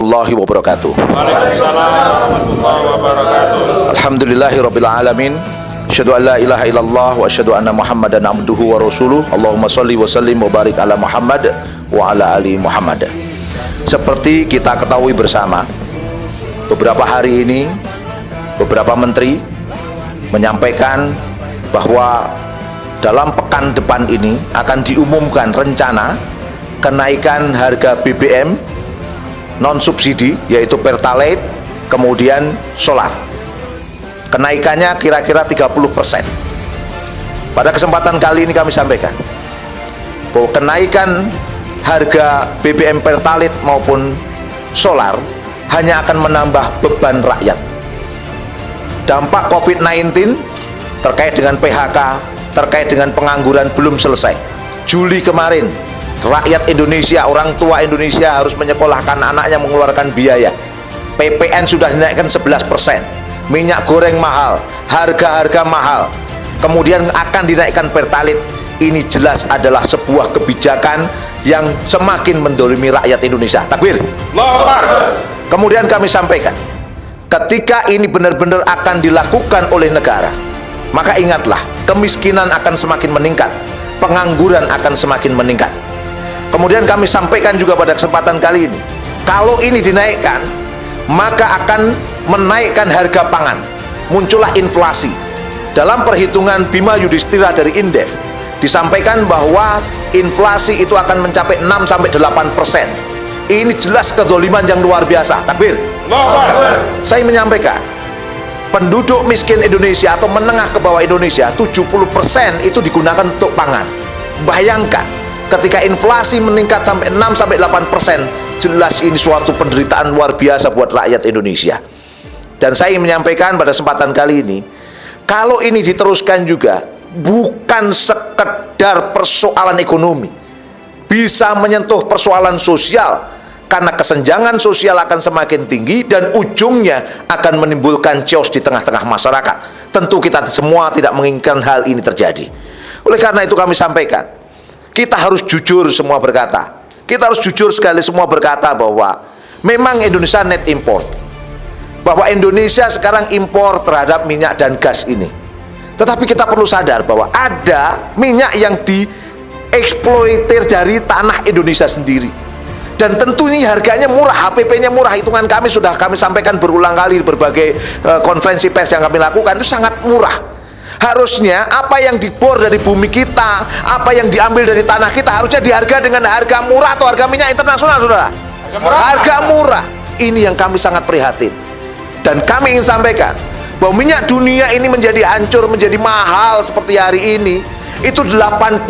warahmatullahi wabarakatuh. Waalaikumsalam warahmatullahi wabarakatuh. Alhamdulillahirabbil alamin. Asyhadu an la ilaha illallah wa asyhadu anna Muhammadan abduhu wa rasuluh. Allahumma shalli wa sallim wa barik ala Muhammad wa ala ali Muhammad. Seperti kita ketahui bersama, beberapa hari ini beberapa menteri menyampaikan bahwa dalam pekan depan ini akan diumumkan rencana kenaikan harga BBM non subsidi, yaitu Pertalite, kemudian solar. Kenaikannya kira-kira 30%. Pada kesempatan kali ini kami sampaikan bahwa kenaikan harga BBM Pertalite maupun solar hanya akan menambah beban rakyat. Dampak COVID-19 terkait dengan PHK, terkait dengan pengangguran belum selesai. Juli kemarin rakyat Indonesia, orang tua Indonesia harus menyekolahkan anaknya, mengeluarkan biaya. PPN sudah dinaikkan 11%, minyak goreng mahal, harga-harga mahal, kemudian akan dinaikkan Pertalite. Ini jelas adalah sebuah kebijakan yang semakin mendolimi rakyat Indonesia. Takbir. Kemudian kami sampaikan, ketika ini benar-benar akan dilakukan oleh negara, maka ingatlah, kemiskinan akan semakin meningkat, pengangguran akan semakin meningkat. Kemudian kami sampaikan juga pada kesempatan kali ini, kalau ini dinaikkan, maka akan menaikkan harga pangan. Muncullah inflasi. Dalam perhitungan Bima Yudhistira dari Indef, disampaikan bahwa inflasi itu akan mencapai 6-8%. Ini jelas kedoliman yang luar biasa. Takbir. Saya menyampaikan, penduduk miskin Indonesia atau menengah ke bawah Indonesia 70% itu digunakan untuk pangan. Bayangkan, ketika inflasi meningkat sampai 6-8%, jelas ini suatu penderitaan luar biasa buat rakyat Indonesia. Dan saya ingin menyampaikan pada kesempatan kali ini, kalau ini diteruskan juga, bukan sekedar persoalan ekonomi, bisa menyentuh persoalan sosial, karena kesenjangan sosial akan semakin tinggi dan ujungnya akan menimbulkan chaos di tengah-tengah masyarakat. Tentu kita semua tidak menginginkan hal ini terjadi. Oleh karena itu kami sampaikan, kita harus jujur semua berkata, kita harus jujur sekali semua berkata bahwa memang Indonesia net import, bahwa Indonesia sekarang impor terhadap minyak dan gas ini. Tetapi kita perlu sadar bahwa ada minyak yang dieksploitir dari tanah Indonesia sendiri. Dan tentu ini harganya murah, HPP-nya murah. Hitungan kami sudah kami sampaikan berulang kali di berbagai konferensi pers yang kami lakukan, itu sangat murah. Harusnya apa yang dibor dari bumi kita, apa yang diambil dari tanah kita, harusnya diharga dengan harga murah atau harga minyak internasional, saudara. Harga murah. Ini yang kami sangat prihatin. Dan kami ingin sampaikan bahwa minyak dunia ini menjadi hancur, menjadi mahal seperti hari ini, itu 80%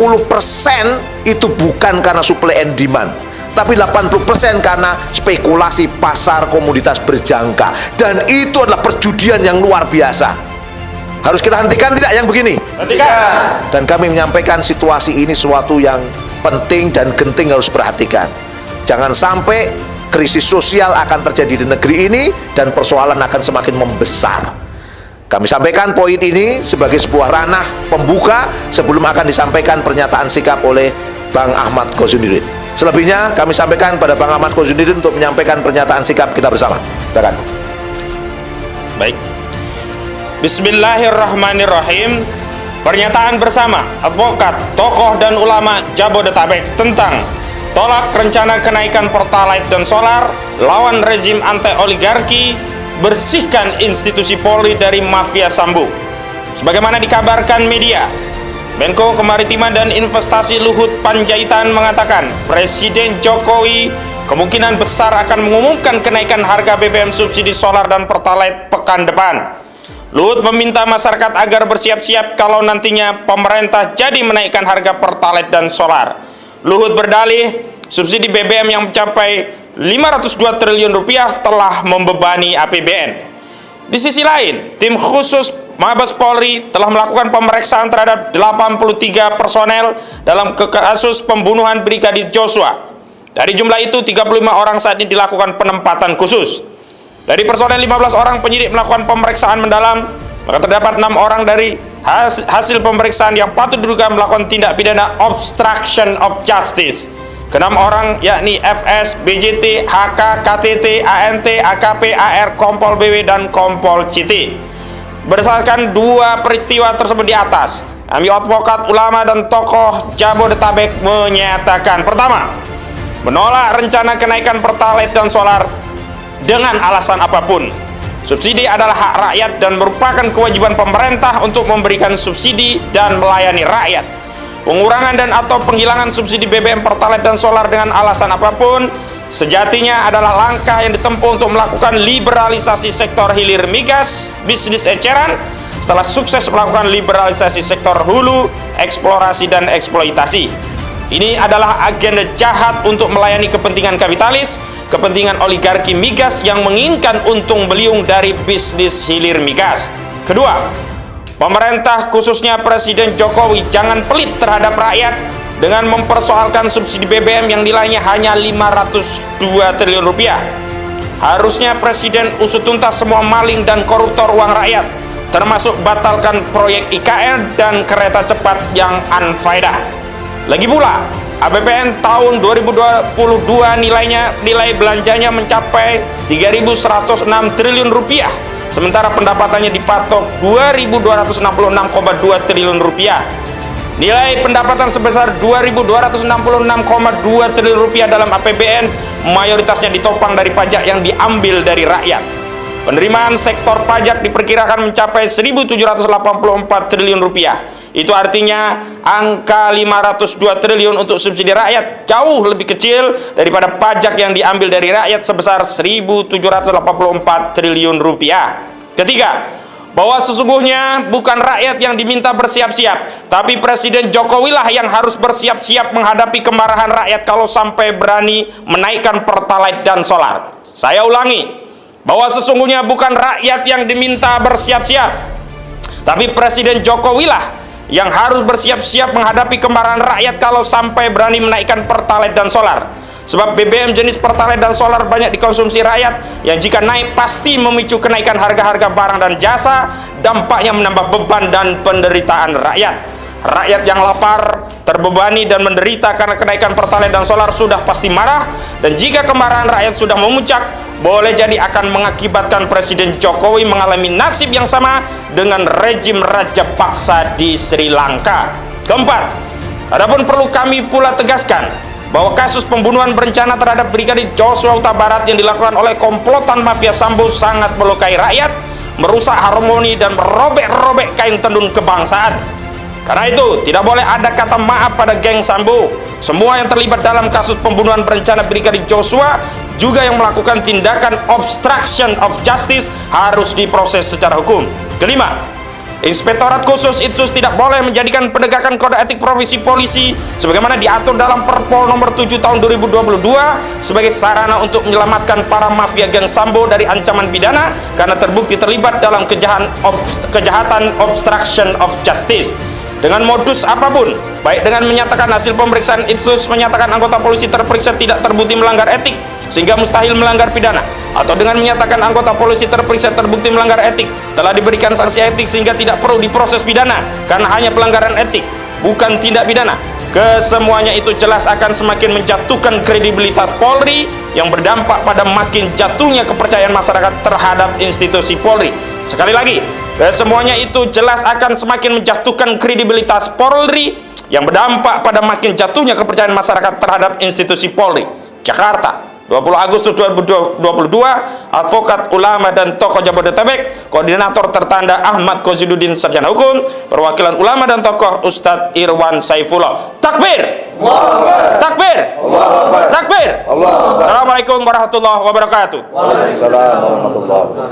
itu bukan karena supply and demand, tapi 80% karena spekulasi pasar komoditas berjangka. Dan itu adalah perjudian yang luar biasa. Harus kita hentikan tidak yang begini? Hentikan. Dan kami menyampaikan situasi ini suatu yang penting dan genting, harus perhatikan. Jangan sampai krisis sosial akan terjadi di negeri ini dan persoalan akan semakin membesar. Kami sampaikan poin ini sebagai sebuah ranah pembuka sebelum akan disampaikan pernyataan sikap oleh Bang Ahmad Ghazunudin. Selebihnya kami sampaikan pada Bang Ahmad Ghazunudin untuk menyampaikan pernyataan sikap kita bersama. Silakan. Baik. Bismillahirrahmanirrahim. Pernyataan bersama advokat, tokoh dan ulama Jabodetabek tentang tolak rencana kenaikan Pertalite dan solar, lawan rezim anti-oligarki, bersihkan institusi Polri dari mafia Sambo. Sebagaimana dikabarkan media, Menko Kemaritiman dan Investasi Luhut Panjaitan mengatakan Presiden Jokowi kemungkinan besar akan mengumumkan kenaikan harga BBM subsidi solar dan Pertalite pekan depan. Luhut meminta masyarakat agar bersiap-siap kalau nantinya pemerintah jadi menaikkan harga Pertalite dan solar. Luhut berdalih, subsidi BBM yang mencapai 502 triliun rupiah telah membebani APBN. Di sisi lain, tim khusus Mabes Polri telah melakukan pemeriksaan terhadap 83 personel dalam kasus pembunuhan Brigadir Joshua. Dari jumlah itu, 35 orang saat ini dilakukan penempatan khusus. Dari personel 15 orang, penyidik melakukan pemeriksaan mendalam, maka terdapat 6 orang dari hasil pemeriksaan yang patut diduga melakukan tindak pidana obstruction of justice Keenam orang yakni FS, BJT, HK, KTT, ANT, AKP, AR, Kompol BW, dan Kompol CT. Berdasarkan dua peristiwa tersebut di atas, kami advokat, ulama, dan tokoh Jabodetabek menyatakan: pertama, menolak rencana kenaikan Pertalite dan solar dengan alasan apapun. Subsidi adalah hak rakyat dan merupakan kewajiban pemerintah untuk memberikan subsidi dan melayani rakyat. Pengurangan dan atau penghilangan subsidi BBM, Pertalite, dan solar dengan alasan apapun sejatinya adalah langkah yang ditempuh untuk melakukan liberalisasi sektor hilir migas, bisnis eceran, setelah sukses melakukan liberalisasi sektor hulu, eksplorasi, dan eksploitasi. Ini adalah agenda jahat untuk melayani kepentingan kapitalis, kepentingan oligarki migas yang menginginkan untung beliung dari bisnis hilir migas. Kedua, pemerintah khususnya Presiden Jokowi jangan pelit terhadap rakyat dengan mempersoalkan subsidi BBM yang nilainya hanya 502 triliun rupiah. Harusnya Presiden usut tuntas semua maling dan koruptor uang rakyat, termasuk batalkan proyek IKN dan kereta cepat yang unfaedah. Lagi pula, APBN tahun 2022 nilai belanjanya mencapai 3.106 triliun rupiah, sementara pendapatannya dipatok 2.266,2 triliun rupiah. Nilai pendapatan sebesar 2.266,2 triliun rupiah dalam APBN mayoritasnya ditopang dari pajak yang diambil dari rakyat. Penerimaan sektor pajak diperkirakan mencapai 1.784 triliun rupiah. Itu artinya angka 502 triliun untuk subsidi rakyat jauh lebih kecil daripada pajak yang diambil dari rakyat sebesar 1.784 triliun rupiah. Ketiga, bahwa sesungguhnya bukan rakyat yang diminta bersiap-siap, tapi Presiden Jokowi lah yang harus bersiap-siap menghadapi kemarahan rakyat kalau sampai berani menaikkan Pertalite dan solar. Saya ulangi, bahwa sesungguhnya bukan rakyat yang diminta bersiap-siap, tapi Presiden Jokowi lah yang harus bersiap-siap menghadapi kemarahan rakyat kalau sampai berani menaikkan Pertalite dan solar. Sebab BBM jenis Pertalite dan solar banyak dikonsumsi rakyat yang jika naik pasti memicu kenaikan harga-harga barang dan jasa, dampaknya menambah beban dan penderitaan rakyat. Rakyat yang lapar, terbebani, dan menderita karena kenaikan Pertalite dan solar sudah pasti marah, dan jika kemarahan rakyat sudah memuncak, boleh jadi akan mengakibatkan Presiden Jokowi mengalami nasib yang sama dengan rejim Raja Paksa di Sri Lanka. Keempat, adapun perlu kami pula tegaskan bahwa kasus pembunuhan berencana terhadap Brigadir Joshua Huta Barat yang dilakukan oleh komplotan mafia Sambo sangat melukai rakyat, merusak harmoni, dan merobek-robek kain tenun kebangsaan. Karena itu, tidak boleh ada kata maaf pada geng Sambo. Semua yang terlibat dalam kasus pembunuhan berencana Brigadir Joshua, juga yang melakukan tindakan obstruction of justice, harus diproses secara hukum. Kelima, Inspektorat Khusus Itsus tidak boleh menjadikan penegakan kode etik profesi polisi sebagaimana diatur dalam Perpol nomor 7 tahun 2022 sebagai sarana untuk menyelamatkan para mafia geng Sambo dari ancaman pidana karena terbukti terlibat dalam kejahatan obstruction of justice. Dengan modus apapun, baik dengan menyatakan hasil pemeriksaan Itsus menyatakan anggota polisi terperiksa tidak terbukti melanggar etik sehingga mustahil melanggar pidana, atau dengan menyatakan anggota polisi terperiksa terbukti melanggar etik telah diberikan sanksi etik sehingga tidak perlu diproses pidana karena hanya pelanggaran etik, bukan tindak pidana. Kesemuanya itu jelas akan semakin menjatuhkan kredibilitas Polri yang berdampak pada makin jatuhnya kepercayaan masyarakat terhadap institusi Polri. Sekali lagi, kesemuanya itu jelas akan semakin menjatuhkan kredibilitas Polri yang berdampak pada makin jatuhnya kepercayaan masyarakat terhadap institusi Polri. Jakarta, 20 Agustus 2022, advokat, ulama, dan tokoh Jabodetabek, koordinator tertanda Ahmad Koziduddin, sarjana hukum, perwakilan ulama dan tokoh Ustadz Irwan Saifullah. Takbir! Takbir! Takbir! Assalamualaikum warahmatullahi wabarakatuh. Waalaikumsalam warahmatullahi wabarakatuh.